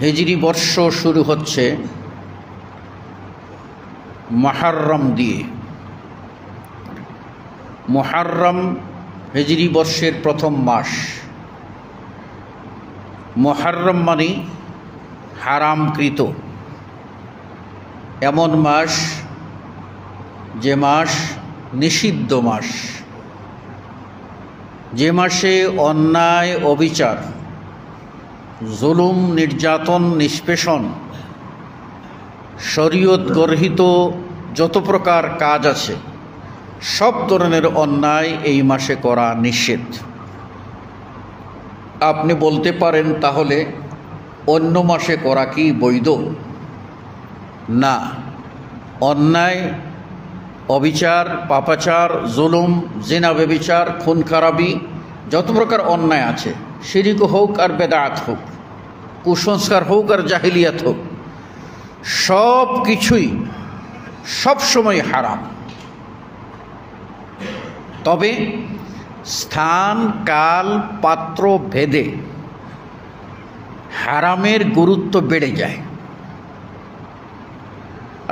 হিজরি বর্ষ শুরু হচ্ছে মুহররম দিয়ে। মুহররম হিজরি বর্ষের প্রথম মাস। মুহররম মানে হারামকৃত এমন মাস, যে মাস নিষিদ্ধ মাস, যে মাসে অন্যায়, অবিচার, জুলুম, নির্যাতন, নিষ্পেষণ, শরীয়ত গর্হিত যত প্রকার কাজ আছে সব ধরনের অন্যায় এই মাসে করা নিষেধ। আপনি বলতে পারেন, তাহলে অন্য মাসে করা কি বৈধ? না। অন্যায়, অবিচার, পাপাচার, জুলুম, জিনা, ব্যভিচার, খুন খারাপি, যত প্রকার অন্যায় আছে, শিরক হোক আর বেদাত হোক, কুসংস্কার হোক আর জাহিলিয়াত হোক, সব কিছুই সবসময় হারাম। তবে স্থান, কাল, পাত্র ভেদে হারামের গুরুত্ব বেড়ে যায়।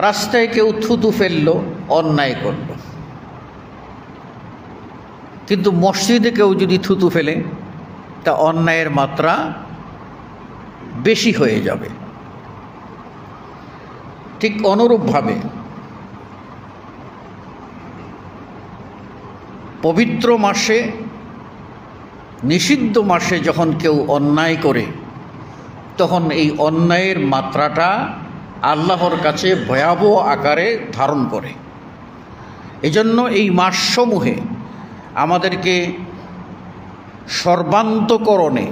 রাস্তায় কেউ থুতু ফেললো, অন্যায় করল, কিন্তু মসজিদে কেউ যদি থুতু ফেলে তা অন্যায়ের মাত্রা বেশি হয়ে যাবে। ঠিক অনুরূপভাবে পবিত্র মাসে, নিষিদ্ধ মাসে যখন কেউ অন্যায় করে, তখন এই অন্যায়ের মাত্রাটা আল্লাহর কাছে ভয়াবহ আকারে ধারণ করে। এজন্য এই মাসসমূহে আমাদেরকে সর্বান্তকরণে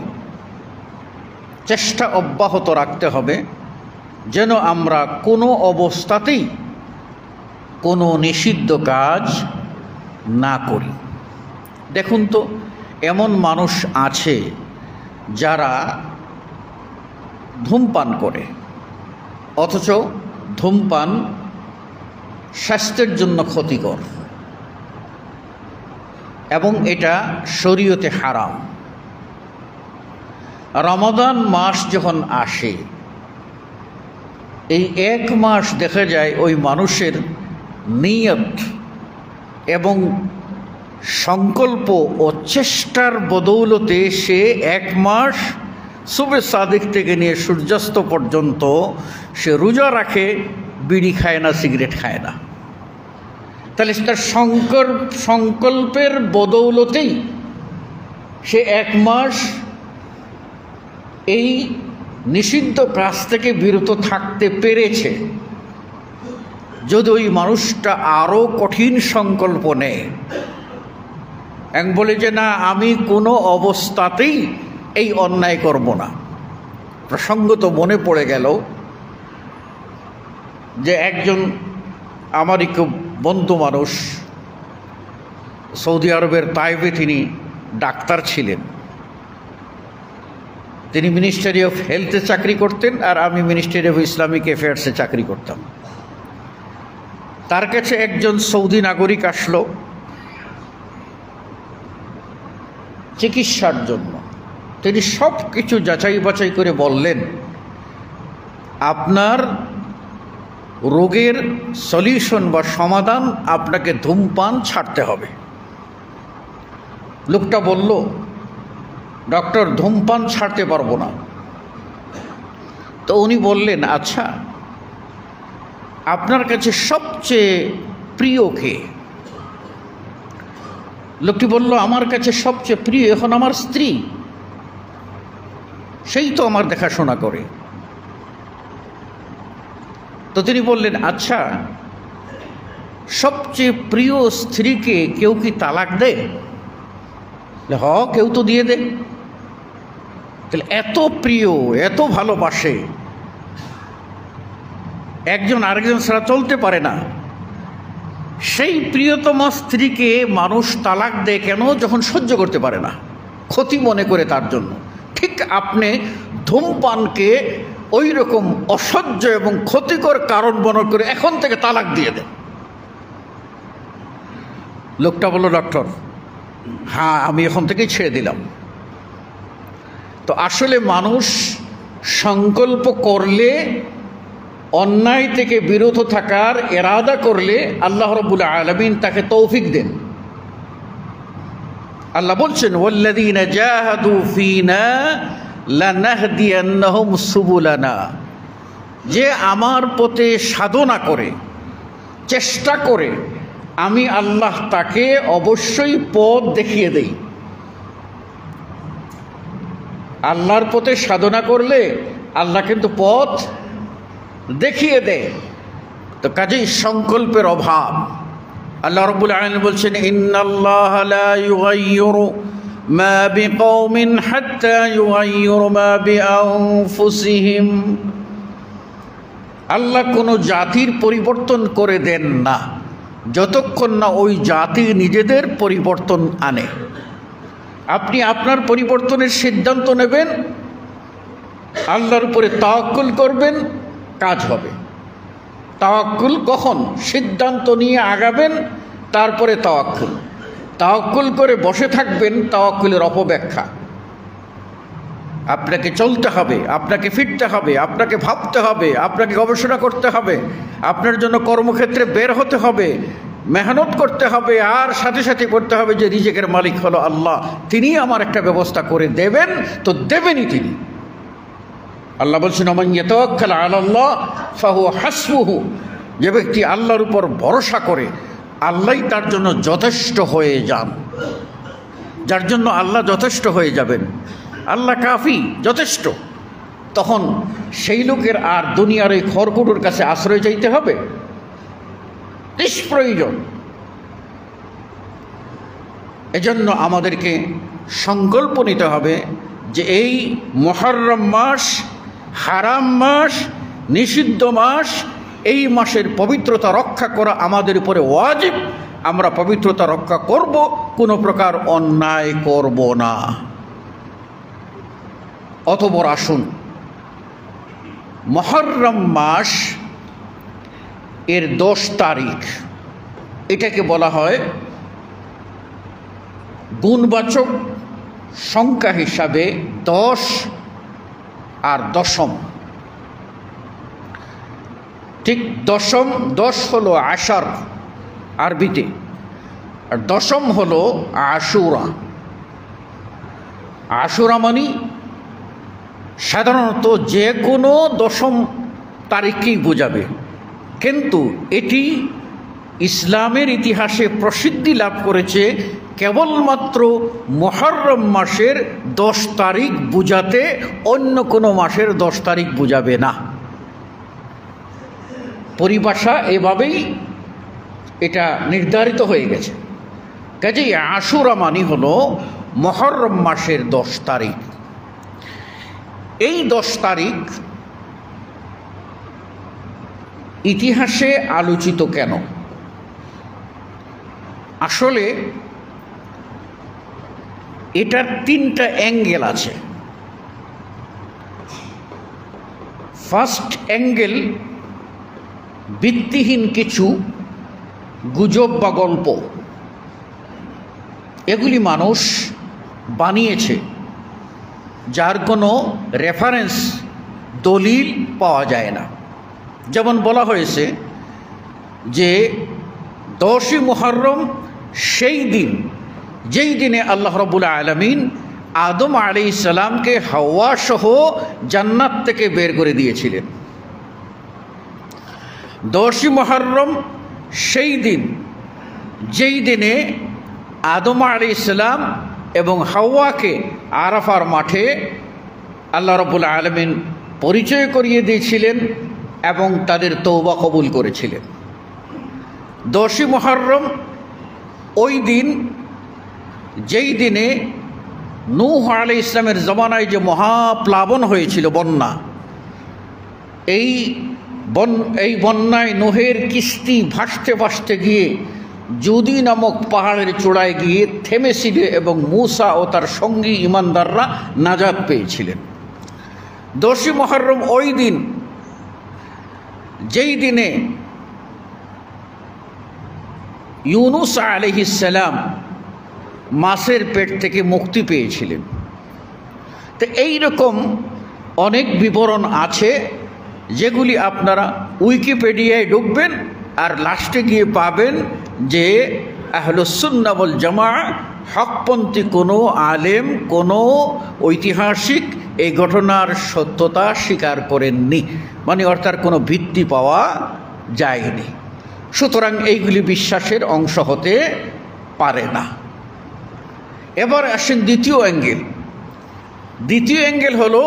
চেষ্টা অব্যাহত রাখতে হবে, যেন আমরা কোনো অবস্থাতেই কোনো নিষিদ্ধ কাজ না করি। দেখুন তো, এমন মানুষ আছে যারা ধূমপান করে, অথচ ধূমপান স্বাস্থ্যের জন্য ক্ষতিকর এবং এটা শরীয়তে হারাম। রমাদান মাস যখন আসে, এই এক মাস দেখা যায় ওই মানুষের নিয়ত এবং সংকল্প ও চেষ্টার বদৌলতে সে এক মাস সুবে সাদিক থেকে নিয়ে সূর্যাস্ত পর্যন্ত সে রোজা রাখে, বিড়ি খায় না, সিগারেট খায় না। তাহলে তার সংকল্পের বদৌলতেই সে এক মাস এই নিষিদ্ধ কাজ থেকে বিরত থাকতে পেরেছে। যদি ওই মানুষটা আরও কঠিন সংকল্প নেয়, এক বলে যে না, আমি কোনো অবস্থাতেই এই অন্যায় করব না। প্রসঙ্গত মনে পড়ে গেল যে একজন আমারই খুব বন্ধু মানুষ, সৌদি আরবের তাইফে তিনি ডাক্তার ছিলেন। তিনি মিনিস্ট্রি অফ হেলথে চাকরি করতেন, আর আমি মিনিস্ট্রি অফ ইসলামিক অ্যাফেয়ার্সে চাকরি করতাম। তার কাছে একজন সৌদি নাগরিক আসলো চিকিৎসার জন্য। তিনি সব কিছু যাচাই বাছাই করে বললেন, আপনার রোগের সলিউশন বা সমাধান, আপনাকে ধূমপান ছাড়তে হবে। লোকটা বলল, ডক্টর, ধূমপান ছাড়তে পারবো না। তো উনি বললেন, আচ্ছা, আপনার কাছে সবচেয়ে প্রিয় কে? লোকটি বলল, আমার কাছে সবচেয়ে প্রিয় এখন আমার স্ত্রী, সেই তো আমার দেখাশোনা করে। তো তিনি বললেন, আচ্ছা, সবচেয়ে প্রিয় স্ত্রীকে কেউ কি তালাক দেয়? হ, কেউ তো দিয়ে দেয়। তাহলে এত প্রিয়, এত ভালোবাসে, একজন আরেকজন ছাড়া চলতে পারে না, সেই প্রিয়তম স্ত্রীকে মানুষ তালাক দেয় কেন? যখন সহ্য করতে পারে না, ক্ষতি মনে করে তার জন্য। ঠিক আপনি ধূমপানকে ওই রকম অসহ্য এবং ক্ষতিকর কারণ মনে করে এখন থেকে তালাক দিয়ে দেন। লোকটা বলল, ডক্টর, হ্যাঁ, আমি এখন থেকেই ছেড়ে দিলাম। তো আসলে মানুষ সংকল্প করলে, অন্যায় থেকে বিরত থাকার ইরাদা করলে আল্লাহ রাব্বুল আলামিন তাকে তৌফিক দেন। আল্লাহ বলছেন, ওয়াল্লাযীনা জাহাদু ফীনা লানাহদিয়ান্নাহুম সুবুলানা, যে আমার পথে সাধনা করে, চেষ্টা করে, আমি আল্লাহ তাকে অবশ্যই পথ দেখিয়ে দেই। আল্লাহর পথে সাধনা করলে আল্লাহ কিন্তু পথ দেখিয়ে দেয়। তো কাজেই সংকল্পের অভাব। আল্লাহ রাব্বুল আলামিন বলছেন, ইন্নাল্লাহা লা ইউগাইয়িরু মা বিকওমিন হাত্তা ইউগাইয়িরু মা বিআনফুসিহিম। আল্লাহ কোনো জাতির পরিবর্তন করে দেন না যতক্ষণ না ওই জাতি নিজেদের পরিবর্তন আনে। আপনি আপনার পরিবর্তনের সিদ্ধান্ত নেবেন, আল্লাহর উপরে তাওয়াক্কুল করবেন, কাজ হবে। তাওয়াক্কুল কখন? সিদ্ধান্ত নিয়ে আগাবেন, তারপরে তাওয়াক্কুল। তাওয়াক্কুল করে বসে থাকবেন, তাওয়াক্কুলের অপব্যাখ্যা। আপনাকে চলতে হবে, আপনাকে ফিরতে হবে, আপনাকে ভাবতে হবে, আপনাকে গবেষণা করতে হবে, আপনার জন্য কর্মক্ষেত্রে বের হতে হবে, মেহনত করতে হবে, আর সাথে সাথে করতে হবে যে রিজিকের মালিক হলো আল্লাহ, তিনি আমার একটা ব্যবস্থা করে দেবেন, তো দেবেনই তিনি। আল্লাহ বলছেন, ওমান ইয়াতাওয়াক্কাল আলাল্লাহ ফাহুয়া হাসবুহু, যে ব্যক্তি আল্লাহর উপর ভরসা করে আল্লাহই তার জন্য যথেষ্ট হয়ে যান। যার জন্য আল্লাহ যথেষ্ট হয়ে যাবেন, আল্লাহ কাফি, যথেষ্ট, তখন সেই লোকের আর দুনিয়ার এই খড়কুটোর কাছে আশ্রয় চাইতে হবে নিষ্প্রয়োজন। এজন্য আমাদেরকে সংকল্প নিতে হবে যে এই মুহররম মাস, হারাম মাস, নিষিদ্ধ মাস, এই মাসের পবিত্রতা রক্ষা করা আমাদের উপরে ওয়াজিব। আমরা পবিত্রতা রক্ষা করব, কোনো প্রকার অন্যায় করব না। অতঃপর আসুন, মুহররম মাস এর 10 তারিখ, এটাকে বলা হয় গুণবাচক সংখ্যা হিসাবে 10 আর দশম। ঠিক দশম, 10 হলো আশার আরবিতে, আর দশম হলো আশুরা। আশুরা মানে সাধারণত যে কোনো দশম তারিখকেই বোঝাবে, কিন্তু এটি ইসলামের ইতিহাসে প্রসিদ্ধি লাভ করেছে কেবলমাত্র মুহররম মাসের 10 তারিখ বোঝাতে, অন্য কোনো মাসের 10 তারিখ বোঝাবে না। পরিভাষা এভাবেই এটা নির্ধারিত হয়ে গেছে। কাজেই আশুরা মানে হলো মুহররম মাসের 10 তারিখ। এই 10 তারিখ ইতিহাসে আলোচিত কেন? আসলে এটার 3টা অ্যাঙ্গেল আছে। ফার্স্ট অ্যাঙ্গেল ভিত্তিহীন কিছু গুজব বা গল্প, এগুলি মানুষ বানিয়েছে, যার কোনো রেফারেন্স, দলিল পাওয়া যায় না। যেমন বলা হয়েছে যে 10ই মুহররম সেই দিন যেই দিনে আল্লাহ রাব্বুল আলামিন আদম আলাইহিস সালামকে হাওয়া সহ জান্নাত থেকে বের করে দিয়েছিলেন। 10ই মুহররম সেই দিন যেই দিনে আদম আলাইহিস সালাম এবং হাওয়াকে আরাফার মাঠে আল্লাহ রাব্বুল আলামিন পরিচয় করিয়ে দিয়েছিলেন এবং তাদের তওবা কবুল করেছিলেন। 10ই মুহররম ওই দিন যেই দিনে নূহ আলাইহিস সালামের জমানায় যে মহাপ্লাবন হয়েছিল, বন্যা, এই বন্যায় নূহের কিস্তি ভাসতে ভাসতে গিয়ে জুদি নামক পাহাড়ের চূড়ায় গিয়ে থেমেছিল এবং মূসা ও তার সঙ্গী ইমানদাররা নাজাত পেয়েছিলেন। 10ই মুহররম ওই দিন যেই দিনে ইউনুস আলাইহিস সালাম মাছের পেট থেকে মুক্তি পেয়েছিলেন। তো এইরকম অনেক বিবরণ আছে, যেগুলি আপনারা উইকিপিডিয়ায় ঢুকবেন আর লাস্টে গিয়ে পাবেন যে আহলুস সুন্নাহ ওয়াল জামাআহ হকপন্থী কোনো আলেম, কোনো ঐতিহাসিক এই ঘটনার সত্যতা স্বীকার করেননি, মানে অর্থাৎ কোনো ভিত্তি পাওয়া যায়নি। সুতরাং এইগুলি বিশ্বাসের অংশ হতে পারে না। এবার আসেন দ্বিতীয় অ্যাঙ্গেল। দ্বিতীয় অ্যাঙ্গেল হলো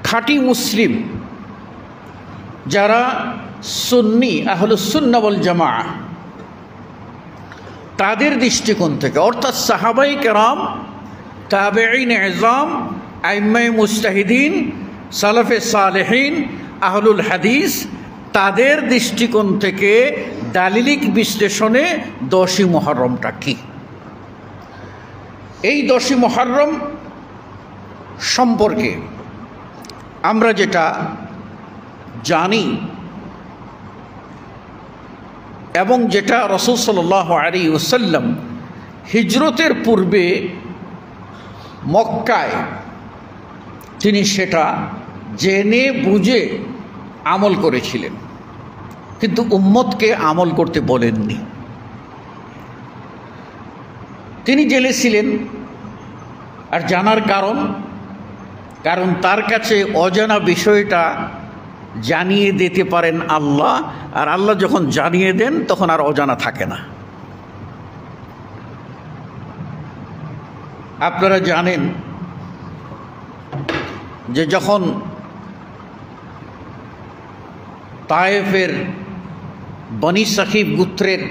খাঁটি মুসলিম যারা সুন্নি আহলুস সুন্নাহ ওয়াল জামাআহ, তাদের দৃষ্টিকোণ থেকে, অর্থাৎ সাহাবায়ে কেরাম, তাবেঈন ইযাম, আইম্মায়ে মুজতাহিদিন, সালাফে সালেহিন, আহলুল হাদিস, তাদের দৃষ্টিকোণ থেকে দালিলিক বিশ্লেষণে 10ই মুহররমটা কি? এই 10ই মুহররম সম্পর্কে আমরা যেটা জানি এবং যেটা রাসূল সাল্লাল্লাহু আলাইহি ওয়াসাল্লাম হিজরতের পূর্বে মক্কায় তিনি সেটা জেনে বুঝে আমল করেছিলেন, কিন্তু উম্মতকে আমল করতে বলেননি। তিনি জেনেছিলেন, আর জানার কারণ তার কাছে অজানা বিষয়টা জানিয়ে দিতে পারেন আল্লাহ, আর আল্লাহ যখন জানিয়ে দেন তখন আর অজানা থাকে না। আপনারা জানেন যে যখন তায়েফের বনি সাকিব গোত্রের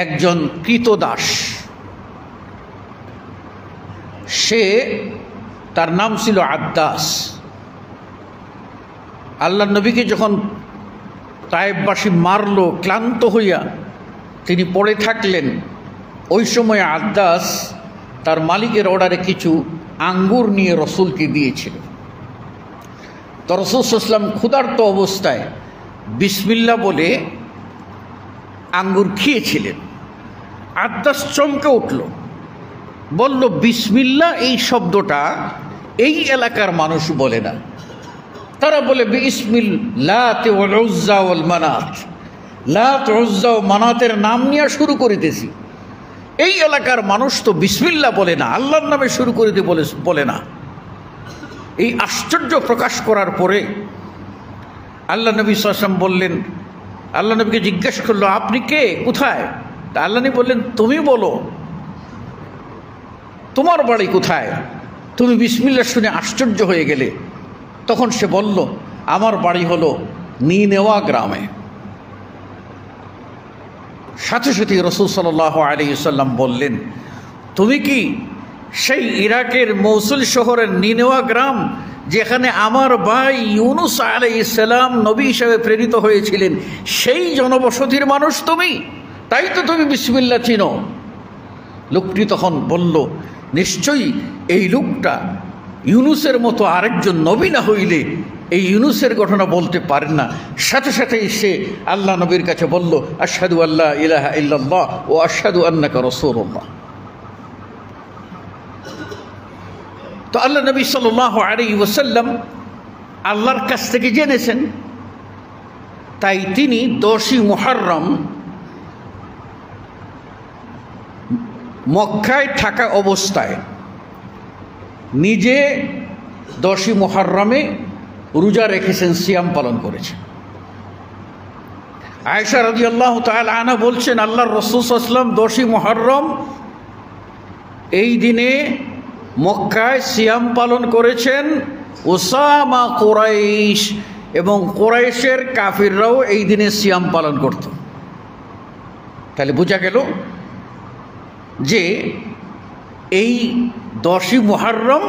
একজন কৃতদাস, সে, তার নাম ছিল আদ্দাস, আল্লাহ নবীকে যখন তায়েফবাসী মারল, ক্লান্ত হইয়া তিনি পড়ে থাকলেন, ওই সময় আদ্দাস তার মালিকের অর্ডারে কিছু আঙ্গুর নিয়ে রসুলকে দিয়েছিল। তো রাসূল সাল্লাল্লাহু আলাইহি ওয়াসাল্লাম ক্ষুধার্ত অবস্থায় বিসমিল্লাহ বলে আঙ্গুর খেয়েছিলেন। আদ্দাস চমকে উঠল, বলল, বিসমিল্লাহ এই শব্দটা এই এলাকার মানুষ বলে না, তারা বলে বিসমিল্লাহ ওয়াল উজ্জা ওয়াল মানাত, লাত উজ্জা ও মানাতের নাম নিয়ে শুরু করিতেছি। এই এলাকার মানুষ তো বিসমিল্লাহ বলে না, আল্লাহর নামে শুরু করিতে বলে না। এই আশ্চর্য প্রকাশ করার পরে আল্লাহ নবী সাল্লাল্লাহু আলাইহি ওয়াসাল্লাম বললেন, আল্লাহ নবীকে জিজ্ঞেস করলো, আপনি কে, কোথায়? তা আল্লাহ নবী বললেন, তুমি বলো তোমার বাড়ি কোথায়? তুমি বিসমিল্লাহ শুনে আশ্চর্য হয়ে গেলে। তখন সে বলল, আমার বাড়ি হলো নিনেওয়া গ্রামে। সাথে সাথে রাসূল সাল্লাল্লাহু আলাইহি ওয়াসাল্লাম বললেন, তুমি কি সেই ইরাকের মৌসুল শহরের নিনেওয়া গ্রাম, যেখানে আমার ভাই ইউনুস আলাইহিস সালাম নবী হিসেবে প্রেরিত হয়েছিলেন, সেই জনবসতির মানুষ তুমি? তাই তো তুমি বিসমিল্লাহ চিনো। লোকটি তখন বলল, নিশ্চয়ই এই লোকটা ইউনুসের মতো আরেকজন নবী না হইলে এই ইউনুসের ঘটনা বলতে পারেন না। সাথে সাথেই সে আল্লাহ নবীর কাছে বলল, আশহাদু আল্লা ইলাহা ইল্লাল্লাহ ও আশহাদু আন্নাকা রাসূলুল্লাহ। তো আল্লাহ নবী সাল্লাল্লাহু আলাইহি ওয়াসাল্লাম আল্লাহর কাছ থেকে জেনেছেন, তাই তিনি 10ই মুহররম মক্কায় থাকা অবস্থায় নিজে 10ই মুহররমে রোজা রেখেছেন, সিয়াম পালন করেছেন। আয়েশা রাদিয়াল্লাহু তাআলা আনহা বলছেন, আল্লাহর রাসূল সাল্লাল্লাহু আলাইহি ওয়াসাল্লাম 10ই মুহররম এই দিনে মক্কায় সিয়াম পালন করেছেন। ওসামা কুরাইশ এবং কুরাইশের কাফিররাও এই দিনে সিয়াম পালন করত। তাহলে বোঝা গেল যে এই 10ই মুহররম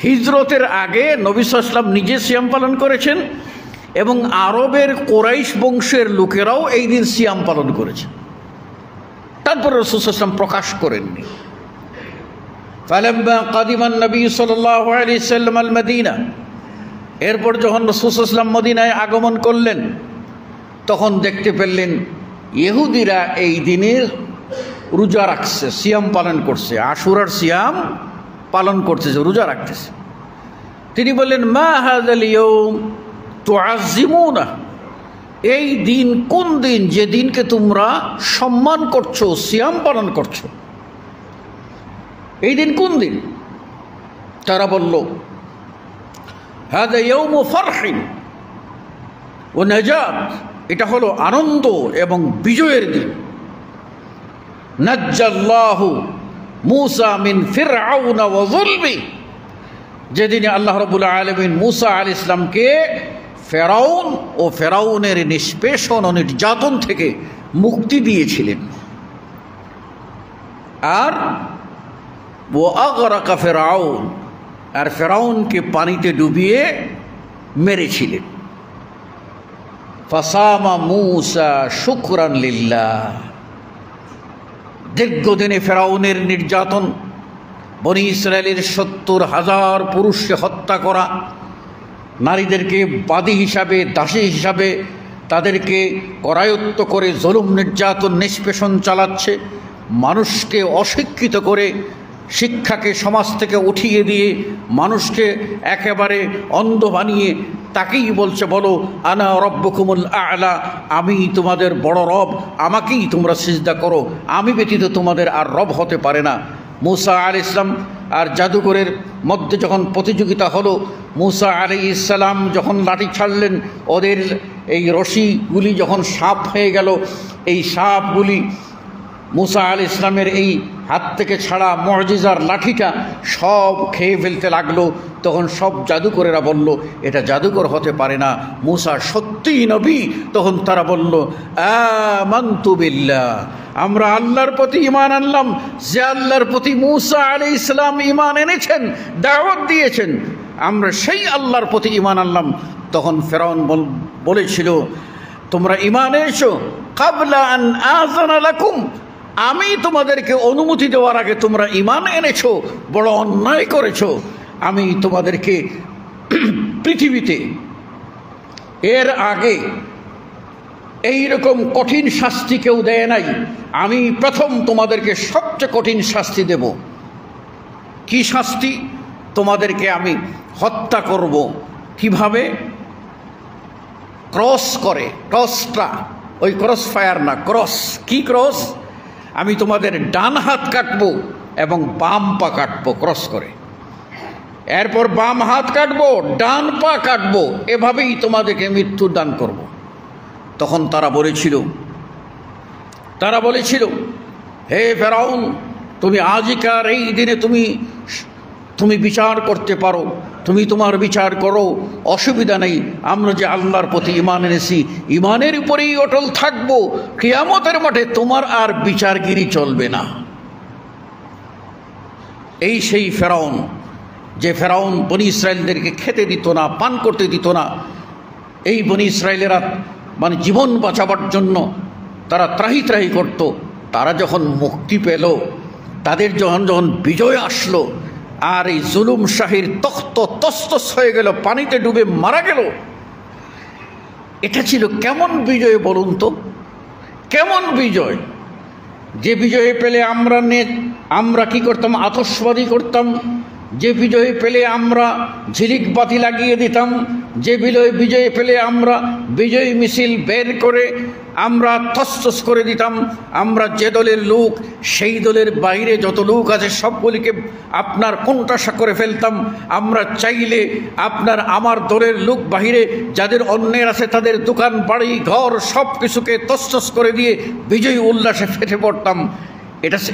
হিজরতের আগে নবী সাল্লাল্লাহু আলাইহি ওয়াসাল্লাম নিজে সিয়াম পালন করেছেন এবং আরবের কুরাইশ বংশের লোকেরাও এই দিন সিয়াম পালন করেছেন। তারপর রাসূল সাল্লাল্লাহু আলাইহি ওয়াসাল্লাম প্রকাশ করেননি। ফালাম্মা কাদিমান নবী সাল্লাল্লাহু আলাইহি ওয়াসাল্লাম আল মদিনা, এরপর যখন রাসূল সাল্লাল্লাহু আলাইহি ওয়াসাল্লাম মদিনায় আগমন করলেন, তখন দেখতে পেলেন ইহুদিরা এই দিনে রোজা রাখছে, সিয়াম পালন করছে, আশুরার সিয়াম পালন করতেছে, রোজা রাখতেছে। তিনি বললেন, মা হাযাল ইয়াউম তুআযযিমুনা, এই দিন কোন দিন যে দিনকে তোমরা সম্মান করছো, সিয়াম পালন করছো, এই দিন কোন দিন? তারা বলল, হাযা ইয়াউমু ফারহিন ওয়া নাজাত, এটা হলো আনন্দ এবং বিজয়ের দিন। নাজ্জাল্লাহু মূসা মিন ফিরআউনা ওয়া যুলমি, যেদিনে আল্লাহ রাব্বুল আলামিন মূসা আলাইহিস সালামকে ফেরাউন ও ফেরাউনের নিষ্পেষণ ও নির্যাতন থেকে মুক্তি দিয়েছিলেন। আর ওয়া আগরাকা ফিরআউন, আর ফেরাউনকে পানিতে ডুবিয়ে মেরেছিলেন। ফাসামা মূসা শুকরান লিল্লাহ, দীর্ঘদিনে ফেরাউনের নির্যাতন, বনি ইসরায়েলের ৭০,০০০ পুরুষকে হত্যা করা, নারীদেরকে বাদী হিসাবে, দাসী হিসাবে তাদেরকে করায়ত্ত করে জুলুম নির্যাতন নিষ্পেষণ চালাচ্ছে, মানুষকে অশিক্ষিত করে শিক্ষাকে সমাজ থেকে উঠিয়ে দিয়ে মানুষকে একেবারে অন্ধ বানিয়ে তাকেই বলছে, বলো আনা রব্বুকুমুল আ'লা, আমি তোমাদের বড় রব, আমাকেই তোমরা সিজদা করো, আমি ব্যতীত তোমাদের আর রব হতে পারে না। মূসা আলাইহিস সালাম আর জাদুকরের মধ্যে যখন প্রতিযোগিতা হলো, মূসা আলাইহিস সালাম যখন লাঠি ছাড়লেন, ওদের এই রশিগুলি যখন সাপ হয়ে গেল, এই সাপগুলি মূসা আলাইহিস সালামের এই হাত থেকে ছাড়া মুজিজার লাঠিটা সব খেয়ে ফেলতে লাগলো। তখন সব জাদুকরেরা বলল, এটা জাদুকর হতে পারে না, মূসা সত্যিই নবী। তখন তারা বলল, আমানতু বিল্লাহ, আমরা আল্লাহর প্রতি ঈমান আনলাম, যে আল্লাহর প্রতি মূসা আলাইহিস সালাম ঈমান এনেছেন, দাওয়াত দিয়েছেন, আমরা সেই আল্লাহর প্রতি ঈমান আনলাম। তখন ফেরাউন বলেছিল, তোমরা ঈমান এনেছো ক্বাবলা আন আযানা লাকুম, আমি তোমাদেরকে অনুমতি দেওয়ার আগে তোমরা ঈমান এনেছো, বড় অন্যায় করেছো। আমি তোমাদেরকে পৃথিবীতে এর আগে এই রকম কঠিন শাস্তি কেউ দেয় নাই, আমি প্রথম তোমাদেরকে সবচেয়ে কঠিন শাস্তি দেব। কি শাস্তি? তোমাদেরকে আমি হত্যা করব। কিভাবে? ক্রস করে, ক্রসটা ওই ক্রস ফায়ার না, ক্রস। কি ক্রস? আমি তোমাদের ডান হাত কাটবো এবং বাম পা কাটবো ক্রস করে, এরপর বাম হাত কাটবো, ডান পা কাটবো, এভাবেই তোমাদেরকে মৃত্যু দান করব। তখন তারা বলেছিল, হে ফেরাউন, তুমি আজিকার এই দিনে তুমি বিচার করতে পারো, তুমি তোমার বিচার করো, অসুবিধা নেই। আমরা যে আল্লাহর প্রতি ঈমান এনেছি, ঈমানের উপরেই অটল থাকবো, কিয়ামতের মাঠে তোমার আর বিচারগিরি চলবে না। এই সেই ফেরাউন, যে ফেরাউন বনি ইসরায়েলদেরকে খেতে দিত না, পান করতে দিত না। এই বনি ইসরায়েলেরা মানে জীবন বাঁচাবার জন্য তারা ত্রাহি ত্রাহি করত। তারা যখন মুক্তি পেল, তাদের যখন বিজয় আসলো, আর এই জুলুম শাহীর তখ্ত তস্তস হয়ে গেল, পানিতে ডুবে মারা গেল, এটা ছিল কেমন বিজয় বলুন তো? কেমন বিজয়? যে বিজয় পেলে আমরা কি করতাম? আতশবাজি করতাম। যে বিজয় পেলে আমরা ঝিলিক বাতি লাগিয়ে দিতাম। যে বিজয় পেলে আমরা বিজয় মিছিল বের করে আমরা তসতস করে দিতাম। আমরা যে দলের লোক, সেই দলের বাইরে যত লোক আছে সবগুলিকে আপনার কোণঠাসা করে ফেলতাম। আমরা চাইলে আমার দলের লোক বাহিরে যাদের অন্যের আছে তাদের দোকান বাড়ি ঘর সব কিছুকে তসতস করে দিয়ে বিজয় উল্লাসে ফেটে পড়তাম।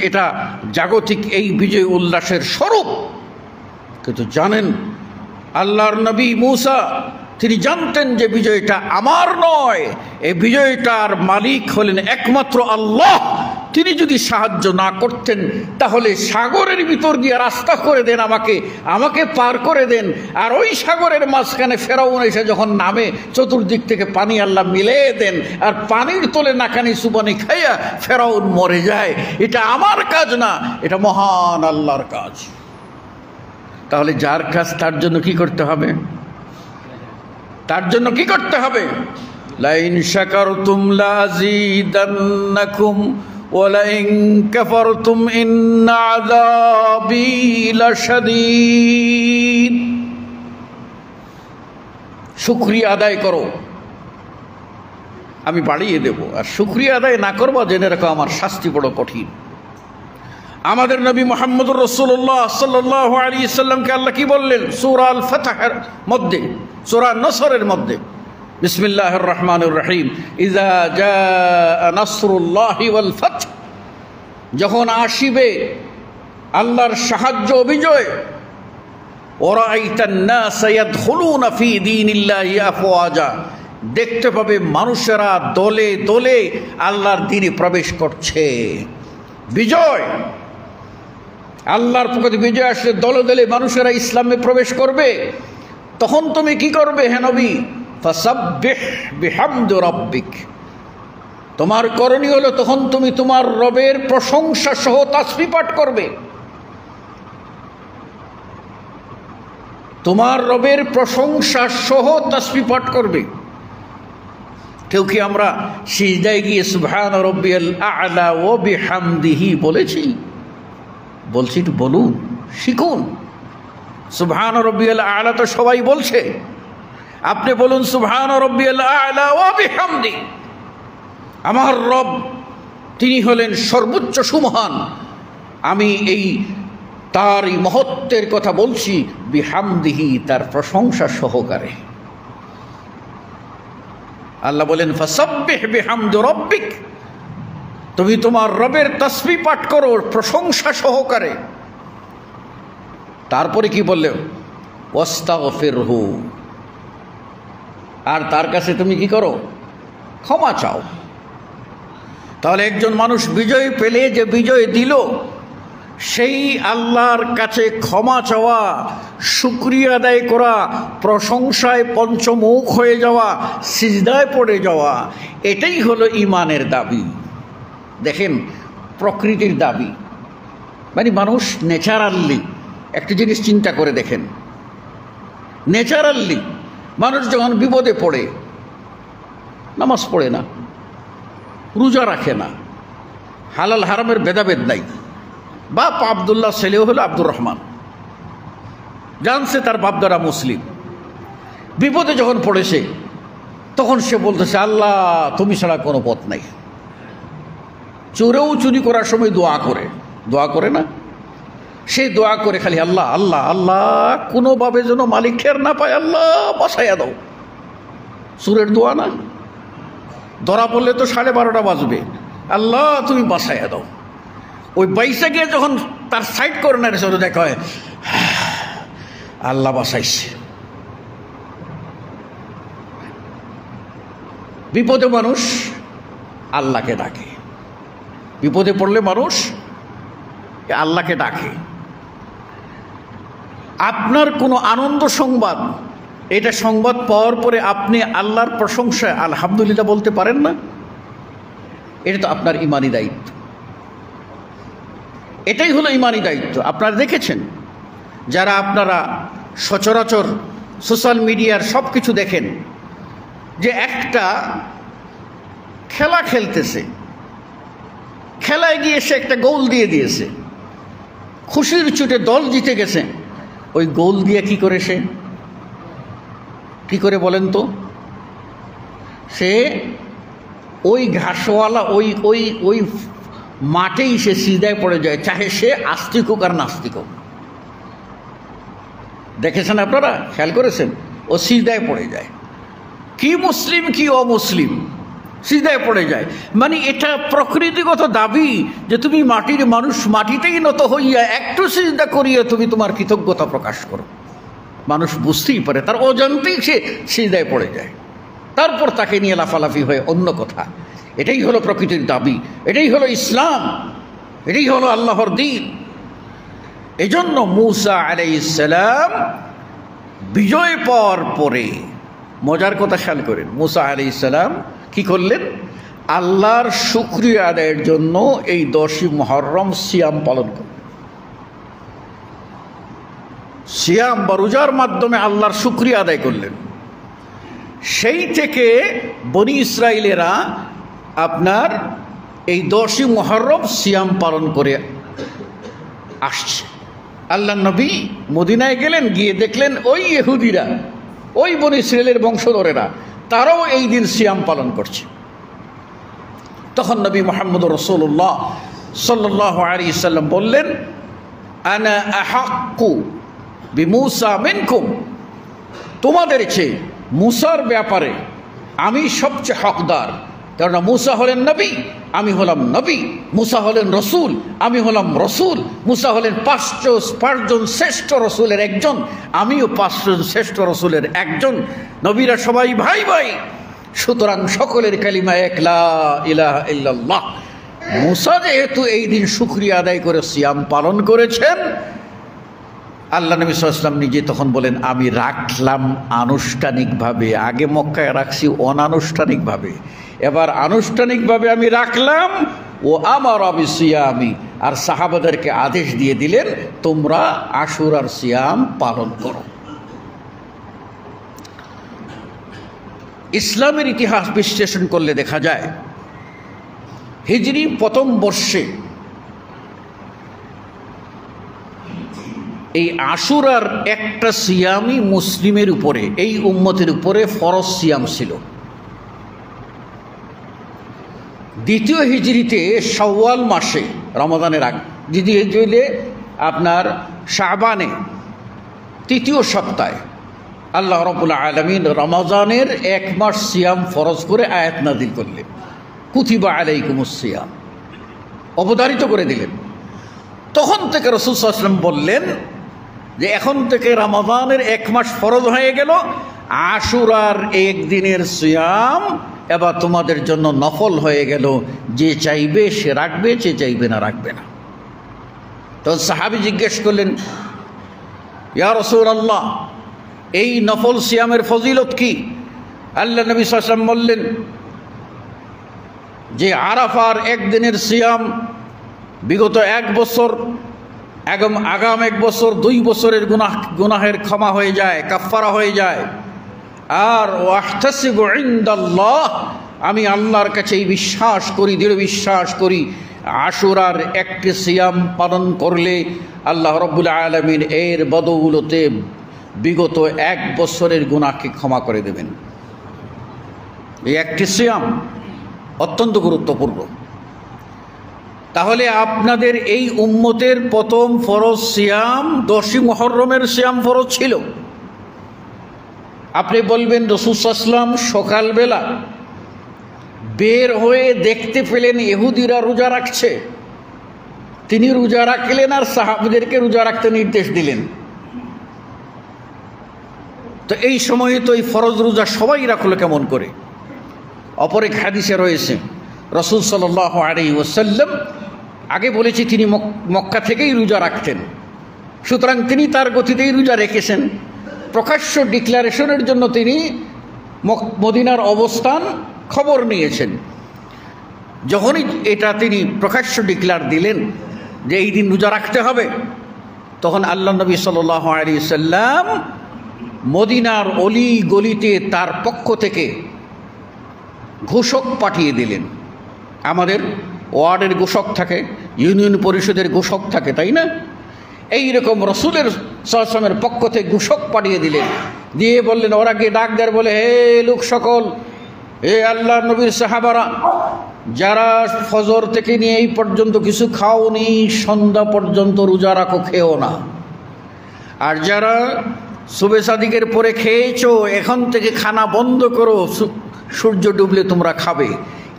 এটা জাগতিক এই বিজয় উল্লাসের স্বরূপ। কিন্তু জানেন, আল্লাহর নবী মূসা তিনি জানতেন যে বিজয়টা আমার নয়, এই বিজয়টার মালিক হলেন একমাত্র আল্লাহ। তিনি যদি সাহায্য না করতেন তাহলে সাগরের ভিতর দিয়ে রাস্তা করে দেন, আমাকে পার করে দেন। আর ওই সাগরের মাঝখানে ফেরাউন এসে যখন নামে, চতুর্দিক থেকে পানি আল্লাহ মিলিয়ে দেন, আর পানির তলে নাকানি সুবানি খাইয়া ফেরাউন মরে যায়। এটা আমার কাজ না, এটা মহান আল্লাহর কাজ। তাহলে যার কাজ তার জন্য কি করতে হবে? তার জন্য কি করতে হবে? লাইন শাকারতুম লাযীদান্নাকুম ওয়ালাইন কাফারতুম ইন্না আযাবি লাশাদীদ। শুকরিয়া আদায় করো, আমি বাড়িয়ে দেব, আর শুকরিয়া আদায় না করবা জেনে রাখো আমার শাস্তি বড় কঠিন। আমাদের নবী মুহাম্মদুর রাসূলুল্লাহ সাল্লাল্লাহু আলাইহি সাল্লামকে আল্লাহ কি বললেন সূরা আল ফাতহের মধ্যে, সূরা নসরের মধ্যে, বিসমিল্লাহির রহমানির রহিম, ইযা জাআ নাসরুল্লাহি ওয়াল ফাতহ, যখন আসিবে আল্লাহর সাহায্য বিজয়, ওয়ারাআইতান নাস ইয়াদখুলুনা ফি দীনিল্লাহি আফওয়াজা, দেখতে পাবে মানুষেরা দলে দলে আল্লাহর দ্বীনে প্রবেশ করছে। বিজয়, আল্লাহর পক্ষ থেকে বিজয় আসলে দলে দলে মানুষেরা ইসলামে প্রবেশ করবে। তখন তুমি কি করবে হে নবী? ফাসাব্বিহ বিহামদি রাব্বিক, তোমার করণীয় হলো তখন তুমি তোমার রবের প্রশংসা সহ তাসবিহ পাঠ করবে। তোমার রবের প্রশংসা সহ তাসবিহ পাঠ করবে। কেউ কি আমরা সিজদায় গিয়ে সুবহান রাব্বিয়াল আ'লা ওয়া বিহামদিহি বলেছি? বলছি, একটু বলুন, শিখুন। সুবহান রাব্বিয়াল আ'লা তো সবাই বলছে, আপনি বলুন সুবহান রাব্বিয়াল আ'লা ওয়া বিহামদি। আমার রব তিনি হলেন সর্বোচ্চ সুমহান, আমি এই তারই মহত্বের কথা বলছি, বিহামদিহি, তার প্রশংসা সহকারে। আল্লাহ বলেন ফাসাব্বিহ বিহামদি রাব্বিক, তুমি তোমার রবের তাসবিহ পাঠ করো প্রশংসা সহকারে। তারপরে কি বললেন? ওয়াস্তাগফিরহু, আর তার কাছে তুমি কি করো? ক্ষমা চাও। তাহলে একজন মানুষ বিজয় পেলে যে বিজয় দিল, সেই আল্লাহর কাছে ক্ষমা চাওয়া, শুকরিয়া আদায় করা, প্রশংসায় পঞ্চমুখ হয়ে যাওয়া, সিজদায় পড়ে যাওয়া, এটাই হলো ঈমানের দাবি। দেখেন, প্রকৃতির দাবি মানে মানুষ ন্যাচারালি একটা জিনিস চিন্তা করে দেখেন, ন্যাচারালি মানুষ যখন বিপদে পড়ে নামাজ পড়ে না, রোজা রাখে না, হালাল হারামের ভেদাভেদ নাই। বাপ আব্দুল্লাহ, ছেলেও হলো আব্দুর রহমান, জানছে তার বাপ দ্বারা মুসলিম। বিপদে যখন পড়েছে তখন সে বলতেছে আল্লাহ তুমি ছাড়া কোনো পথ নাই। চোরেও চুরি করার সময় দোয়া করে না? সেই দোয়া করে খালি আল্লাহ আল্লাহ আল্লাহ, কোনোভাবে যেন মালিক খের না পায়, আল্লাহ বাঁচাইয়া দাও। চোরের দোয়া না? ধরা পড়লে তো 12:30 বাজবে, আল্লাহ তুমি বাঁচাইয়া দাও। ওই বাইসা গিয়ে যখন তার সাইড কর্নারে চলে দেখা হয়, আল্লাহ বাঁচাইছে। বিপদে মানুষ আল্লাহকে ডাকে, বিপদে পড়লে মানুষ আল্লাহকে ডাকে। আপনার কোনো আনন্দ সংবাদ, এটা সংবাদ পাওয়ার পরে আপনি আল্লাহর প্রশংসায় আলহামদুলিল্লাহ বলতে পারেন না? এটা তো আপনার ঈমানি দায়িত্ব, এটাই হলো ঈমানি দায়িত্ব। আপনারা দেখেছেন, যারা আপনারা সচরাচর সোশ্যাল মিডিয়ার সব কিছু দেখেন, যে একটা খেলা খেলতেছে, খেলায় গিয়ে সে একটা গোল দিয়ে দিয়েছে, খুশির চোটে দল জিতে গেছে। ওই গোল দিয়ে কি করে সে কি করে বলেন তো? সে ওই ঘাসওয়ালা ওই ওই ওই মাঠেই সে সিজদায় পড়ে যায়, চাহে সে আস্তিক হোক আর নাস্তিক হোক। দেখেছেন আপনারা, খেয়াল করেছেন? ও সিজদায় পড়ে যায়। কি মুসলিম কি অমুসলিম, সিজদায় পড়ে যায়। মানে এটা প্রকৃতিগত দাবি যে তুমি মাটির মানুষ, মাটিতেই নত হইয়া একটু সিজদা করিয়া তুমি তোমার কৃতজ্ঞতা প্রকাশ করো। মানুষ বুঝতেই পারে, তার অজান্তেই সে সিজদায় পড়ে যায়। তারপর তাকে নিয়ে লাফালাফি হয়ে অন্য কথা। এটাই হলো প্রকৃতির দাবি, এটাই হলো ইসলাম, এটাই হলো আল্লাহর দ্বীন। এজন্য মূসা আলাইহিস সালাম বিজয় পাওয়ার পরে, মজার কথা খেয়াল করেন, মূসা আলাইহিস সালাম কি করলেন? আল্লাহর শুকরিয়া আদায়ের জন্য এই 10ই মুহররম সিয়াম পালন করলেন। সিয়াম বা রোজার মাধ্যমে আল্লাহর শুকরিয়া আদায় করলেন। সেই থেকে বনি ইসরাইলেরা আপনার এই 10ই মুহররম সিয়াম পালন করে আসছে। আল্লাহ নবী মদিনায় গেলেন, গিয়ে দেখলেন ওই ইহুদিরা, ওই বনি ইসরাইলের বংশধরেরা, তারাও এই দিন সিয়াম পালন করছে। তখন নবী মুহাম্মদ রাসূলুল্লাহ সাল্লাল্লাহু আলাইহি সাল্লাম বললেন, আনা আহাক্কু বিমূসা মিনকুম, তোমাদের চেয়ে মুসার ব্যাপারে আমি সবচেয়ে হকদার। কেননা মুসা হলেন নবী, আমি হলাম নবী। মুসা হলেন রসুল, আমি হলাম রসুল। মুসা হলেন 5জন শ্রেষ্ঠ রসুলের একজন, আমিও 5জন শ্রেষ্ঠ রসুলের একজন। নবীরা সবাই ভাই ভাই, সুতরাং সকলের কালিমা এক, লা ইলাহা ইল্লাল্লাহ। মুসা যেহেতু এই দিন শুকরিয়া আদায় করে সিয়াম পালন করেছেন, আল্লাহ নবী সাল্লাল্লাহু আলাইহি ওয়াসাল্লাম নিজে তখন বলেন, আমি রাখলাম আনুষ্ঠানিকভাবে। আগে মক্কায় রাখছি অনানুষ্ঠানিকভাবে, এবার আনুষ্ঠানিকভাবে আমি রাখলাম। ও আমার বিসিয়ামি, আর সাহাবাদেরকে আদেশ দিয়ে দিলেন, তোমরা আশুরার সিয়াম পালন করো। ইসলামের ইতিহাস বিশ্লেষণ করলে দেখা যায়, হিজরি প্রথম বর্ষে এই আশুরার একটা সিয়ামই মুসলিমের উপরে, এই উম্মতের উপরে ফরজ সিয়াম ছিল। দ্বিতীয় হিজরিতে শাওয়াল মাসে, রমাদানের আগে, দ্বিতীয় হিজরিতে আপনার শাবানে 3য় সপ্তাহে আল্লাহ রাব্বুল আলামিন রমজানের 1 মাস সিয়াম ফরজ করে আয়াত নাযিল করলেন, কুতিবা আলাইকুমুস সিয়াম, অবধারিত করে দিলেন। তখন থেকে রাসূল সাল্লাল্লাহু আলাইহি ওয়াসাল্লাম বললেন যে এখন থেকে রমজানের 1 মাস ফরজ হয়ে গেল, আশুরার 1 দিনের সিয়াম এবার তোমাদের জন্য নফল হয়ে গেল। যে চাইবে সে রাখবে, যে চাইবে না রাখবে না। তো সাহাবী জিজ্ঞেস করলেন, ইয়া রাসূলুল্লাহ, এই নফল সিয়ামের ফজিলত কি? আল্লাহ নবী সাল্লাল্লাহু আলাইহি ওয়াসাল্লাম বললেন যে আরাফার 1 দিনের সিয়াম বিগত 1 বছর, আগাম 1 বছর, 2 বছরের গুনাহের ক্ষমা হয়ে যায়, কাফফারা হয়ে যায়। আর ওয়াহতাসিবু ইনদাল্লাহ, আমি আল্লাহর কাছে বিশ্বাস করি, দৃঢ় বিশ্বাস করি, আশুরার 1টি সিয়াম পালন করলে আল্লাহ রাব্বুল আলামিন এর বদৌলতে বিগত 1 বছরের গুনাহকে ক্ষমা করে দেবেন। এই 1টি সিয়াম অত্যন্ত গুরুত্বপূর্ণ। তাহলে আপনাদের এই উম্মতের প্রথম ফরজ সিয়াম 10ই মুহররমের সিয়াম ফরজ ছিল। আপনি বলবেন, রাসূল সাল্লাল্লাহু আলাইহি ওয়াসাল্লাম সকালবেলা বের হয়ে দেখতে পেলেন ইহুদিরা রোজা রাখছে, তিনি রোজা রাখলেন আর সাহাবীদেরকে রোজা রাখতে নির্দেশ দিলেন। তো এই সময়ে তো এই ফরজ রোজা সবাই রাখলো কেমন করে? অপর এক হাদিসে রয়েছে, রাসূল সাল্লাল্লাহু আলাইহি ওয়াসাল্লাম, আগে বলেছি তিনি মক্কা থেকেই রোজা রাখতেন, সুতরাং তিনি তার গতিতেই রোজা রেখেছেন। প্রকাশ্য ডিক্লারেশনের জন্য তিনি মদিনার অবস্থান খবর নিয়েছেন। যখনই এটা তিনি প্রকাশ্য ডিক্লার দিলেন যে এই দিন রোজা রাখতে হবে, তখন আল্লাহ নবী সাল্লাল্লাহু আলাইহি সাল্লাম মদিনার অলি গলিতে তার পক্ষ থেকে ঘোষক পাঠিয়ে দিলেন। আমাদের ওয়ার্ডের ঘোষক থাকে, ইউনিয়ন পরিষদের ঘোষক থাকে, তাই না? এইরকম রাসূলের সাল্লাল্লাহু আলাইহি ওয়াসাল্লামের পক্ষ থেকে ঘোষক পাঠিয়ে দিলেন, দিয়ে বললেন, ওরা গিয়ে ডাক দেয়, বলে, হে লোক সকল, হে আল্লাহর নবীর সাহাবারা, যারা ফজর থেকে নিয়ে এই পর্যন্ত কিছু খাওনি, সন্ধ্যা পর্যন্ত রোজা রাখো, খেও না। আর যারা সুবে সাদিকের পরে খেয়েছো, এখন থেকে খানা বন্ধ করো, সূর্য ডুবলে তোমরা খাবে।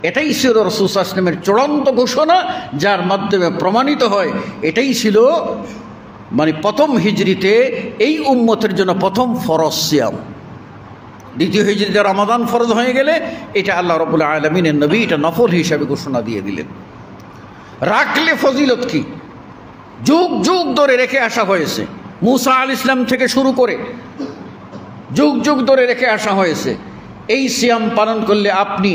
এটাই ছিল রাসূল সাল্লাল্লাহু আলাইহি ওয়াসাল্লামের চূড়ান্ত ঘোষণা, যার মাধ্যমে প্রমাণিত হয় এটাই ছিল মানে প্রথম হিজরিতে এই উম্মতের জন্য প্রথম ফরজ সিয়াম। দ্বিতীয় হিজরিতে রমাদান ফরজ হয়ে গেলে এটা আল্লাহ রাব্বুল আলামিনের নবী এটা নফল হিসাবে ঘোষণা দিয়ে দিলেন। রাখলে ফজিলত কি? যুগ যুগ ধরে রেখে আসা হয়েছে, মুসা আলাইহিস সালাম থেকে শুরু করে যুগ যুগ ধরে রেখে আসা হয়েছে। এই সিয়াম পালন করলে আপনি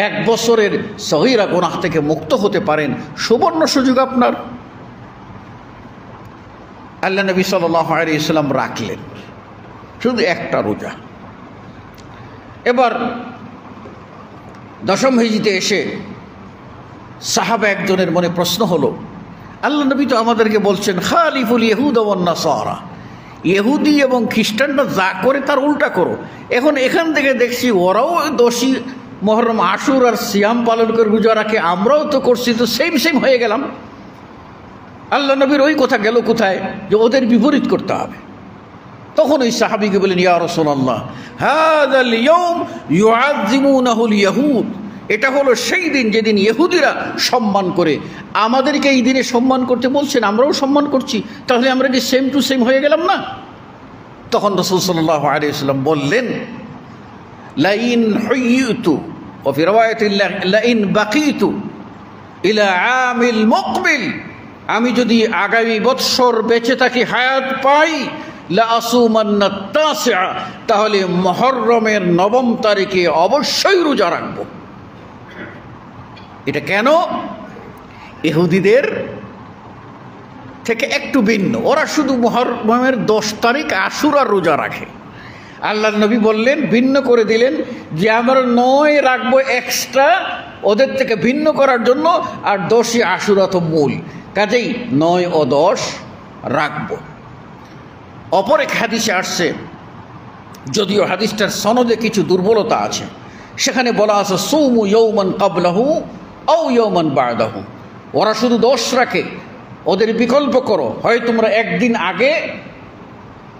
1 বছরের সগীরা গুনাহ থেকে মুক্ত হতে পারেন। সুবর্ণ সুযোগ আপনার। আল্লাহ নবী সাল্লাল্লাহু আলাইহি ওয়াসাল্লাম রাখলেন শুধু একটা রোজা। এবার 10ম হিজরিতে এসে সাহাবা একজনের মনে প্রশ্ন হলো, আল্লাহ নবী তো আমাদেরকে বলছেন খালিফুল ইহুদ ওয়ান নাসারা, ইহুদি এবং খ্রিস্টানরা যা করে তার উল্টা করো। এখন এখান থেকে দেখছি ওরাও দোষী, মুহররম আশুরার সিয়াম পালন করে রোজা রাখে, আমরাও তো করছি, তো সেম সেম হয়ে গেলাম। আল্লাহ নবীর ওই কথা গেল কোথায় যে ওদের বিপরীত করতে হবে। তখন ওই সাহাবীকে বলেন, ইয়া রাসূলুল্লাহ হাযাল ইয়াউম ইউআযিমুনাহুল ইয়াহুদ, এটা হলো সেই দিন যেদিন ইহুদিরা সম্মান করে, আমাদেরকে এই দিনে সম্মান করতে বলছেন, আমরাও সম্মান করছি, তাহলে আমরা কি সেম টু সেম হয়ে গেলাম না? তখন রাসূল সাল্লাল্লাহু আলাইহি ওয়াসাল্লাম বললেন, লাইন হুইয়তু ওয়া ফি রাওয়ায়াতিন লাইন বাকিতু ইলা আমিল মুকবিল, আমি যদি আগামী বৎসর বেঁচে থাকি, হায়াত পাই, লা আসুমান্না তাসিআ, তাহলে মুহররমের 9 তারিখে অবশ্যই রোজা রাখব। এটা কেন? ইহুদিদের থেকে একটু ভিন্ন, ওরা শুধু মুহররমের 10 তারিখ আশুরার রোজা রাখে। আল্লাহর নবী বললেন, ভিন্ন করে দিলেন যে আমরা 9 রাখবো এক্সট্রা ওদের থেকে ভিন্ন করার জন্য, আর 10ই আশুরা তো মূল, কাজেই 9 ও 10 রাখবো। অপর এক হাদিসে আসছে, যদিও হাদিসটার সনদে কিছু দুর্বলতা আছে, সেখানে বলা আছে সুমু ইয়াওমান ক্বাবলাহু আও ইয়াওমান বা'দাহু, ওরা শুধু 10 রাখে, ওদের বিকল্প করো, হয় তোমরা একদিন আগে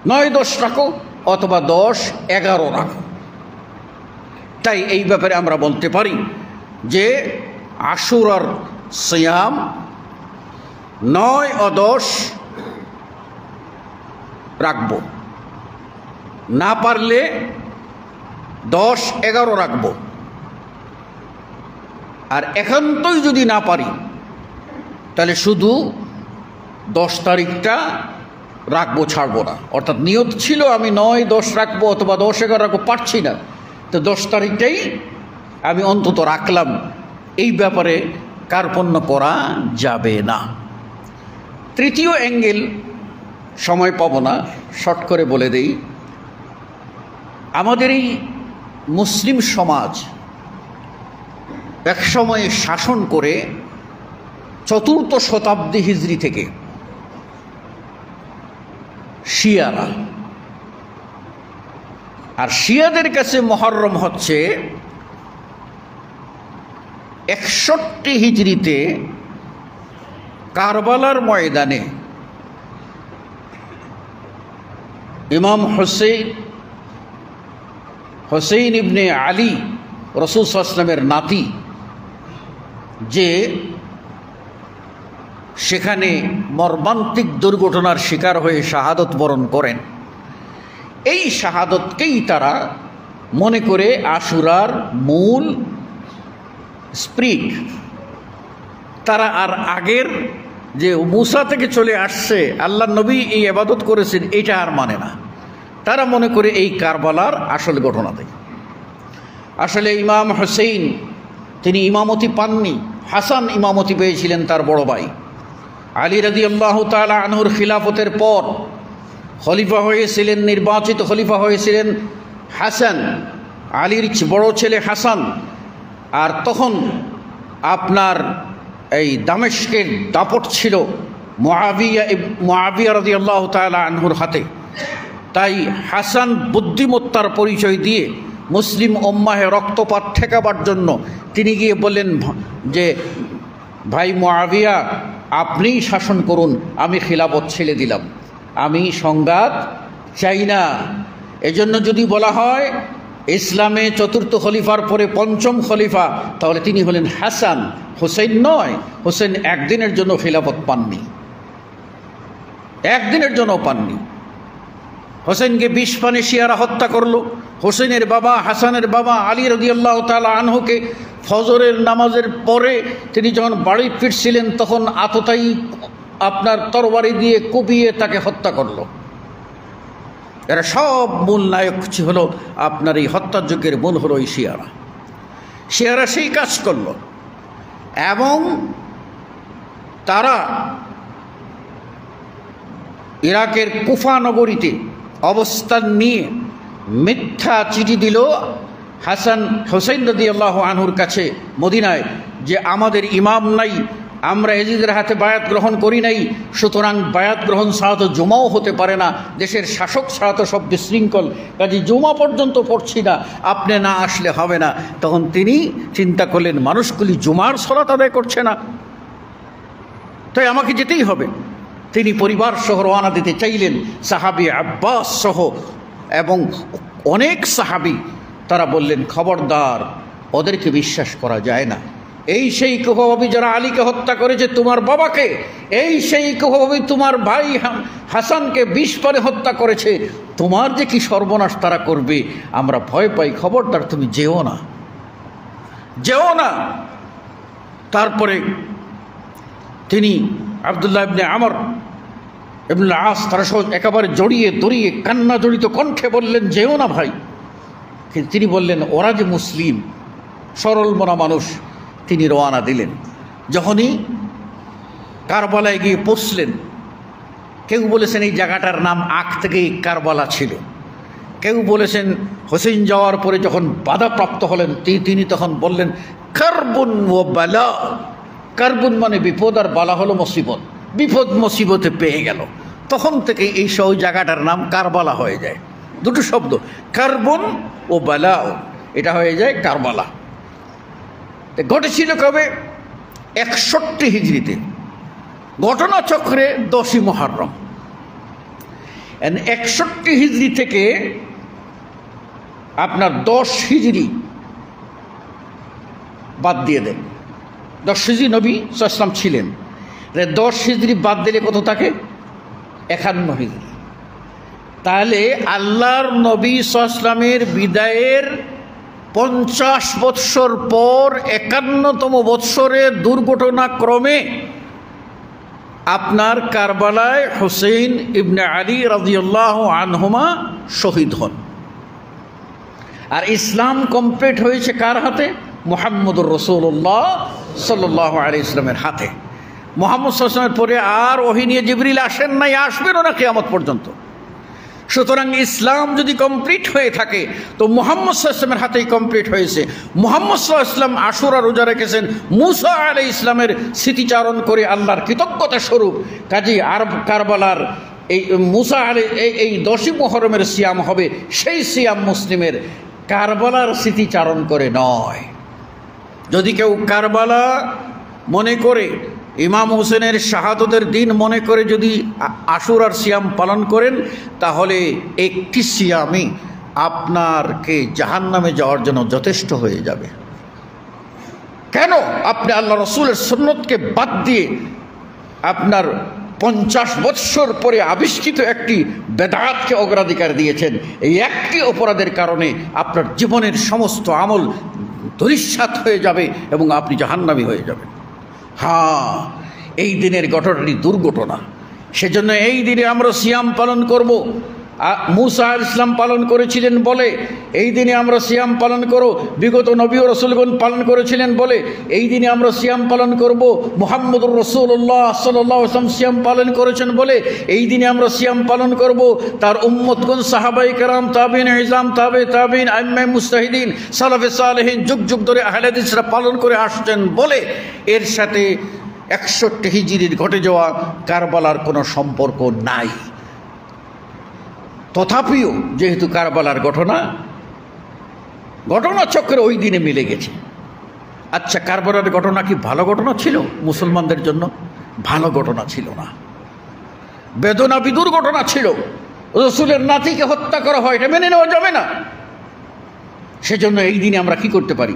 9-10 রাখো অথবা 10-11 রাখো। তাই এই ব্যাপারে আমরা বলতে পারি যে আশুরার সিয়াম 9 ও 10 রাখব, না পারলে 10-11 রাখব, আর একান্তই যদি না পারি তাহলে শুধু 10 তারিখটা রাখবো, ছাড়বো না। অর্থাৎ নিয়ত ছিল আমি 9-10 রাখবো অথবা 10-11 রাখবো, পারছি না, তো 10 তারিখটাই আমি অন্তত রাখলাম। এই ব্যাপারে কার্পণ্য করা যাবে না। তৃতীয় অ্যাঙ্গেল, সময় পাবো না, শর্ট করে বলে দেই, আমাদের এই মুসলিম সমাজ একসময়ে শাসন করে 4th শতাব্দী হিজরি থেকে শিয়ারা, আর শিয়াদের কাছে মুহররম হচ্ছে 61 হিজরিতে কারবালার ময়দানে ইমাম হোসেইন ইবনে আলী রাসূল সাল্লাল্লাহু আলাইহি ওয়াসাল্লামের নাতি, যে সেখানে মর্মান্তিক দুর্ঘটনার শিকার হয়ে শাহাদত বরণ করেন, এই শাহাদতকেই তারা মনে করে আশুরার মূল স্পিরিট। তারা আর আগের যে মুসা থেকে চলে আসছে, আল্লাহ নবী এই ইবাদত করেছেন, এটা আর মানে না। তারা মনে করে এই কারবালার আসল ঘটনাতে। আসলে ইমাম হোসেইন তিনি ইমামতি পাননি, হাসান ইমামতি পেয়েছিলেন তার বড় ভাই। আলী রাদিয়াল্লাহু তাআলা আনহুর খিলাফতের পর খলিফা হয়েছিলেন, নির্বাচিত খলিফা হয়েছিলেন হাসান, আলীর বড় ছেলে হাসান। আর তখন আপনার এই দামেস্কের দাপট ছিল মুআবিয়া রাদিয়াল্লাহু তাআলা আনহুর হাতে। তাই হাসান বুদ্ধিমত্তার পরিচয় দিয়ে মুসলিম উম্মাহে রক্তপাত ঠেকাবার জন্য তিনি গিয়ে বললেন যে ভাই মুআবিয়া, আপনিই শাসন করুন, আমি খিলাফত ছেড়ে দিলাম, আমি সংঘাত চাই না। এজন্য যদি বলা হয় ইসলামে 4th খলিফার পরে 5ম খলিফা, তাহলে তিনি হলেন হাসান, হোসেন নয়। হোসেন একদিনের জন্য খিলাফত পাননি, একদিনের জন্য পাননি। হোসেনকে 20 পানে শিয়ারা হত্যা করলো। হোসেনের বাবা, হাসানের বাবা আলী রাদিয়াল্লাহু তাআলা আনহুকে ফজরের নামাজের পরে তিনি যখন বাড়ি ফিরছিলেন, তখন আততায়ী আপনার তরবারি দিয়ে কুপিয়ে তাকে হত্যা করলো। এরা সব মূল নায়ক হলো আপনার এই হত্যাযজ্ঞের মূল হলো এই শিয়ারা সেই কাজ করল। এবং তারা ইরাকের কুফা নগরীতে অবস্থান নিয়ে মিথ্যা চিঠি দিল হাসান হোসেন রাদিয়াল্লাহু আনহুর কাছে মদিনায়, যে আমাদের ইমাম নাই, আমরা এজিদের হাতে বায়াত গ্রহণ করি নাই, সুতরাং বায়াত গ্রহণ ছাড়া তো জুমাও হতে পারে না, দেশের শাসক ছাড়া তো সব বিশৃঙ্খল, কাজে জুমা পর্যন্ত পড়ছি না, আপনি না আসলে হবে না। তখন তিনি চিন্তা করলেন মানুষগুলি জুমার সালাত আদায় করছে না, তাই আমাকে যেতেই হবে। তিনি পরিবার সহ রওনা দিতে চাইলেন, সাহাবী আব্বাস সহ এবং অনেক সাহাবী তারা বললেন খবরদার, ওদেরকে বিশ্বাস করা যায় না। এই সেই কুহবাবী যারা আলীকে হত্যা করেছে তোমার বাবাকে, এই সেই কুহবাবী তোমার ভাই হাসানকে ২০ পারে হত্যা করেছে, তোমার যে কি সর্বনাশ তারা করবে, আমরা ভয় পাই, খবরদার তুমি যেও না, যেও না। তারপরে তিনি আব্দুল্লাহ ইবনে আমর ইবনে আস তারা সহ একেবারে জড়িয়ে দড়িয়ে কান্না জড়িত কণ্ঠে বললেন যেও না ভাই। কিন্তু তিনি বললেন ওরা যে মুসলিম, সরল মনা মানুষ। তিনি রওনা দিলেন। যখনই কারবালায় গিয়ে পৌঁছলেন, কেউ বলেছেন এই জায়গাটার নাম আগ থেকেই কারবালা ছিল, কেউ বলেছেন হোসেন যাওয়ার পরে যখন বাধাপ্রাপ্ত হলেন তিনি তখন বললেন কারবুন ও বালা। কারবুন মানে বিপদ, আর বালা হলো মুসিবত, বিপদ মুসিবতে পেয়ে গেল। তখন থেকে এই সব জায়গাটার নাম কারবালা হয়ে যায়। দুটো শব্দ, কারবুন ও বালা, এটা হয়ে যায় কারবালা। ঘটেছিল কবে? 61 হিজরিতে, ঘটনাচক্রে 10ই মুহররম। 61 হিজরি থেকে আপনার 10 হিজরি বাদ দিয়ে দেন। 10 হিজরি নবী সাল্লাল্লাহু আলাইহি ওয়াসাল্লাম ছিলেন, 10 হিজরি বাদ দিলে কত থাকে? 51 হিজরি। তাহলে আল্লাহর নবী সাল্লাল্লাহু আলাইহি ওয়াসাল্লামের বিদায়ের 50 বৎসর পর 51তম বৎসরে দুর্ঘটনাক্রমে আপনার কারবালায় হুসেইন ইবনে আলী রাদিয়াল্লাহু আনহুমা শহীদ হন। আর ইসলাম কমপ্লিট হয়েছে কার হাতে? মুহাম্মদুর রাসূলুল্লাহ সাল্লাল্লাহু আলাইহি ওয়াসাল্লামের হাতে। মুহাম্মদ সাল্লাল্লাহু আলাইহি ওয়াসাল্লামের পরে আর ওহী নিয়ে জিবরিল আসেন নাই, আসবেনও না কিয়ামত পর্যন্ত। সুতরাং ইসলাম যদি কমপ্লিট হয়ে থাকে তো মুহাম্মদ সাল্লাল্লাহু আলাইহি ওয়াসাল্লামের হাতেই কমপ্লিট হয়েছে। মুহাম্মদ সাল্লাল্লাহু আলাইহি ওয়াসাল্লাম আশুরা রোজা রেখেছেন মুসা আলাইহিস সালামের স্মৃতিচারণ করে আল্লাহর কৃতজ্ঞতা স্বরূপ। কাজী আরব কারবালার এই মুসা এই 10ই মুহররমের সিয়াম হবে, সেই সিয়াম মুসলিমের, কারবালার স্মৃতিচারণ করে নয়। যদি কেউ কারবালা মনে করে, ইমাম হোসেনের শাহাদতের দিন মনে করে যদি আশুরার সিয়াম পালন করেন, তাহলে একটি সিয়ামই আপনারকে জাহান্নামে যাওয়ার জন্য যথেষ্ট হয়ে যাবে। কেন? আপনি আল্লাহ রসুলের সুন্নতকে বাদ দিয়ে আপনার 50 বৎসর পরে আবিষ্কৃত একটি বেদাতকে অগ্রাধিকার দিয়েছেন। এই একটি অপরাধের কারণে আপনার জীবনের সমস্ত আমল ধূলিসাৎ হয়ে যাবে এবং আপনি জাহান্নামী হয়ে যাবেন। হ্যাঁ, এই দিনের ঘটনাটি দুর্ঘটনা, সেজন্য এই দিনে আমরা সিয়াম পালন করব। মুসা আলাইহিস সালাম পালন করেছিলেন বলে এই দিনে আমরা সিয়াম পালন করব। বিগত নবী ও রাসূলগণ পালন করেছিলেন বলে এই দিনে আমরা সিয়াম পালন করব। মুহাম্মদুর রাসূলুল্লাহ সাল্লাল্লাহু আলাইহি ওয়াসাল্লাম সিয়াম পালন করেছেন বলে এই দিনে আমরা সিয়াম পালন করব। তার উম্মতগণ সাহাবায়ে কেরাম, তাবিঈন, ইজাম, তাবিঈন, আইম্মায়ে মুজতাহিদিন, সালাফে সালেহিন যুগ যুগ ধরে আহলে হাদিসরা পালন করে আসছেন বলে এর সাথে 61 হিজরির ঘটে যাওয়া কারবালার কোনো সম্পর্ক নাই। তথাপিও যেহেতু কারবালার ঘটনাচক্রে ওই দিনে মিলে গেছে। আচ্ছা, কারবালার ঘটনা কি ভালো ঘটনা ছিল মুসলমানদের জন্য? ভালো ঘটনা ছিল না, বেদনা বিদুর ঘটনা ছিল। রসুলের নাতিকে হত্যা করা হয়, এটা মেনে নেওয়া যাবে না। সেজন্য এই দিনে আমরা কি করতে পারি?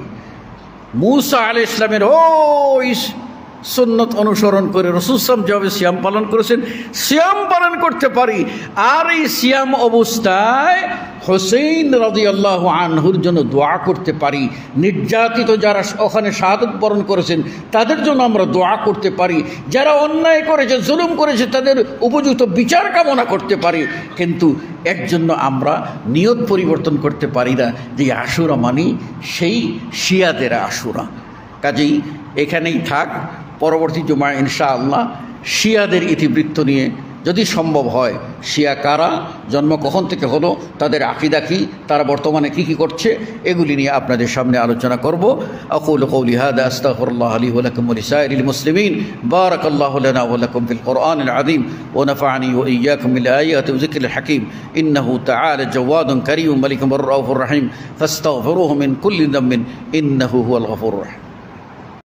মুসা আলাইহিস সালামের ওই সুন্নত অনুসরণ করে রাসূল সাল্লাল্লাহু আলাইহি ওয়াসাল্লাম যেভাবে সিয়াম পালন করেছেন সিয়াম পালন করতে পারি। আর এই সিয়াম অবস্থায় হোসেইন রাদিয়াল্লাহু আনহুর জন্য দোয়া করতে পারি। নির্যাতিত যারা ওখানে শাহাদত বরণ করেছেন তাদের জন্য আমরা দোয়া করতে পারি। যারা অন্যায় করেছে, জুলুম করেছে, তাদের উপযুক্ত বিচার কামনা করতে পারি। কিন্তু এর জন্য আমরা নিয়ত পরিবর্তন করতে পারি না যে আশুরা মানি সেই শিয়াদের আশুরা। কাজেই এখানেই থাক, পরবর্তী জুমায় ইনশাআল্লাহ শিয়াদের ইতিবৃত্ত নিয়ে যদি সম্ভব হয় শিয়া কারা, জন্ম কখন থেকে হলো, তাদের আকীদা কী, তারা বর্তমানে কী কী করছে, এগুলি নিয়ে আপনাদের সামনে আলোচনা করব। আকুলু কওলি হাযা আস্তাগফিরুল্লাহ লি ওয়া লাকুম ওয়া লিসাইরিল মুসলিমিন। বারাকাল্লাহু লানা ওয়া লাকুম ফিল কুরআনিল আযীম ওয়া নাফা'নি ওয়া ইয়্যাকুম বিল আয়াতি ওয়া যিকরিল হাকীম। ইন্নাহু তাআলা জাওয়াদুন কারীমুন মালিকুর রাউফুর রহিম ফাস্তাগফিরুহু মিন কুল্লি যামবিন ইন্নাহু হুয়াল গফুরুর রহিম।